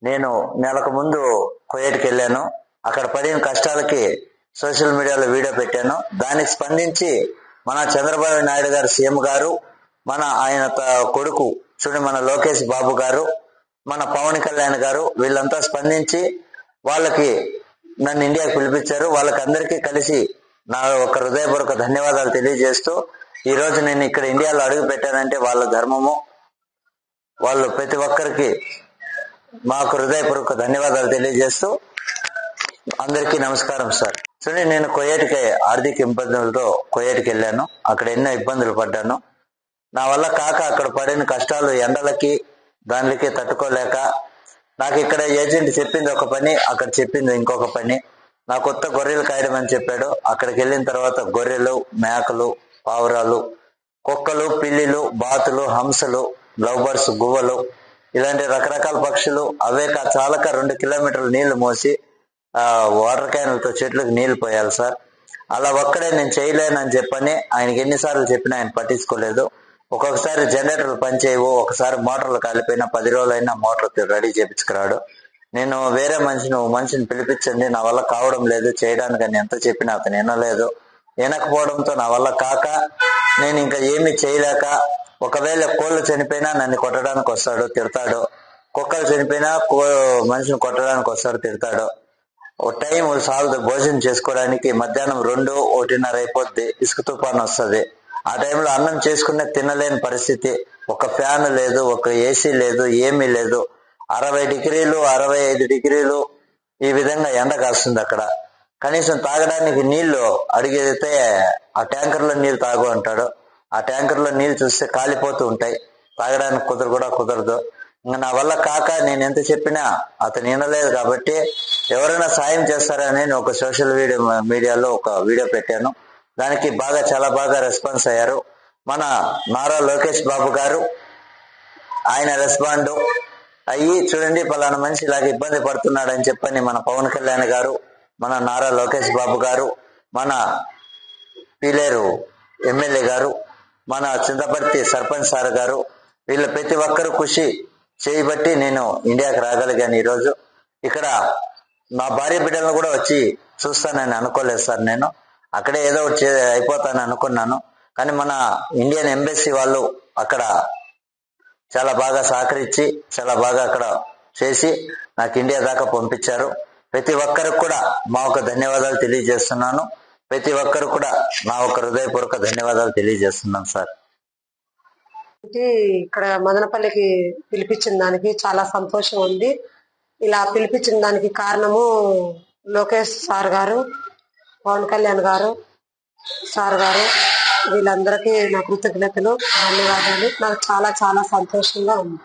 నేను నెలకు ముందు కువైట్కి వెళ్ళాను. అక్కడ పడిన కష్టాలకి సోషల్ మీడియాలో వీడియో పెట్టాను. దానికి స్పందించి మన చంద్రబాబు నాయుడు గారు సీఎం గారు, మన ఆయన కొడుకు చూడండి మన లోకేష్ బాబు గారు, మన పవన్ కళ్యాణ్ గారు వీళ్ళంతా స్పందించి వాళ్ళకి నన్ను ఇండియాకి పిలిపించారు. వాళ్ళకి అందరికీ కలిసి నా ఒక హృదయపూర్వక ధన్యవాదాలు తెలియజేస్తూ, ఈ రోజు నేను ఇక్కడ ఇండియాలో అడుగు పెట్టానంటే వాళ్ళ ధర్మము. వాళ్ళు ప్రతి ఒక్కరికి మాకు హృదయపూర్వక ధన్యవాదాలు తెలియజేస్తూ అందరికీ నమస్కారం సార్. చూడండి, నేను కువైట్కి ఆర్థిక ఇబ్బందులతో కువైట్కి వెళ్ళాను. అక్కడ ఎన్నో ఇబ్బందులు పడ్డాను. నా వల్ల కాక అక్కడ పడిన కష్టాలు ఎండలకి దానికి తట్టుకోలేక నాకు ఇక్కడ ఏజెంట్ చెప్పింది ఒక పని, అక్కడ చెప్పింది ఇంకొక పని. నా కొత్త గొర్రెలు కాయడం అని చెప్పాడు. అక్కడికి వెళ్ళిన తర్వాత గొర్రెలు, మేకలు, పావురాలు, కుక్కలు, పిల్లిలు, బాతులు, హంసలు, లవ్ బర్డ్స్, గువ్వలు, ఇలాంటి రకరకాల పక్షులు అవే చాలక 2 కిలోమీటర్లు నీళ్లు మోసి వాటర్ క్యాన్లతో చెట్లకు నీళ్లు పోయాలి సార్. అలా ఒక్కడే నేను చేయలేనని చెప్పని ఆయనకి ఎన్నిసార్లు చెప్పినా ఆయన పట్టించుకోలేదు. ఒక్కొక్కసారి జనరేటర్లు పనిచేయవు, ఒకసారి మోటార్లు కాలిపోయినా 10 రోజులైనా మోటార్ రెడీ చేపించుకురాడు. నేను వేరే మనిషిని పిలిపించండి, నా వల్ల కావడం లేదు చేయడానికి అని ఎంత చెప్పినా అతను వినలేదు. వినకపోవడంతో నా వల్ల కాక నేను ఇంకా ఏమీ చేయలేక, ఒకవేళ కోళ్ళు చనిపోయినా నన్ను కొట్టడానికి వస్తాడు, తిడతాడు. కుక్కలు చనిపోయినా మనిషిని కొట్టడానికి వస్తాడు, తిడతాడు. ఓ టైం సాలదు భోజనం చేసుకోవడానికి. మధ్యాహ్నం 2, 1:30 అయిపోద్ది, ఇసుక తుఫాను వస్తుంది. ఆ టైంలో అన్నం చేసుకునే తినలేని పరిస్థితి. ఒక ఫ్యాన్ లేదు, ఒక ఏసీ లేదు, ఏమీ లేదు. 60 డిగ్రీలు 65 డిగ్రీలు ఈ విధంగా ఎండ కాస్తుంది అక్కడ. కనీసం తాగడానికి నీళ్లు అడిగితే ఆ ట్యాంకర్ లో నీళ్లు తాగు అంటాడు. ఆ ట్యాంకర్ లో నీళ్లు చూస్తే కాలిపోతూ ఉంటాయి, తాగడానికి కుదరదు. ఇంకా నా వల్ల కాక నేను ఎంత చెప్పినా అతను వినలేదు. కాబట్టి ఎవరైనా సాయం చేస్తారని నేను ఒక సోషల్ మీడియాలో ఒక వీడియో పెట్టాను. దానికి చాలా బాగా రెస్పాన్స్ అయ్యారు. మన నారా లోకేష్ బాబు గారు ఆయన రెస్పాండ్ అయ్యి, చూడండి పలానా మనిషి ఇలాగ ఇబ్బంది పడుతున్నాడని చెప్పని మన పవన్ కళ్యాణ్ గారు, మన నారా లోకేష్ బాబు గారు, మన పీలేరు ఎమ్మెల్యే గారు, మన చింతపర్తి సర్పంచ్ సార్ గారు, వీళ్ళ ప్రతి ఒక్కరు కృషి చేయబట్టి నేను ఇండియాకి రాగలిగాను. ఈరోజు ఇక్కడ నా భార్య బిడ్డలను కూడా వచ్చి చూస్తానని అనుకోలేదు సార్. నేను అక్కడే ఏదో ఒకటి అయిపోతానని అనుకున్నాను. కానీ మన ఇండియన్ ఎంబసీ వాళ్ళు అక్కడ చాలా బాగా సహకరించి చాలా బాగా అక్కడ చేసి నాకు ఇండియా దాకా పంపించారు. ప్రతి ఒక్కరికి కూడా మా ఒక ధన్యవాదాలు తెలియజేస్తున్నాను. ప్రతి ఒక్కరు కూడా నా ఒక హృదయపూర్వక ధన్యవాదాలు తెలియజేస్తున్నాను సార్. ఇక్కడ మదనపల్లికి పిలిపించిన దానికి చాలా సంతోషం ఉంది. ఇలా పిలిపించిన దానికి కారణము లోకేష్ సార్ గారు, పవన్ కళ్యాణ్ గారు సార్ గారు, వీళ్ళందరికీ నా కృతజ్ఞతలు, ధన్యవాదాలు. నాకు చాలా చాలా సంతోషంగా ఉంది.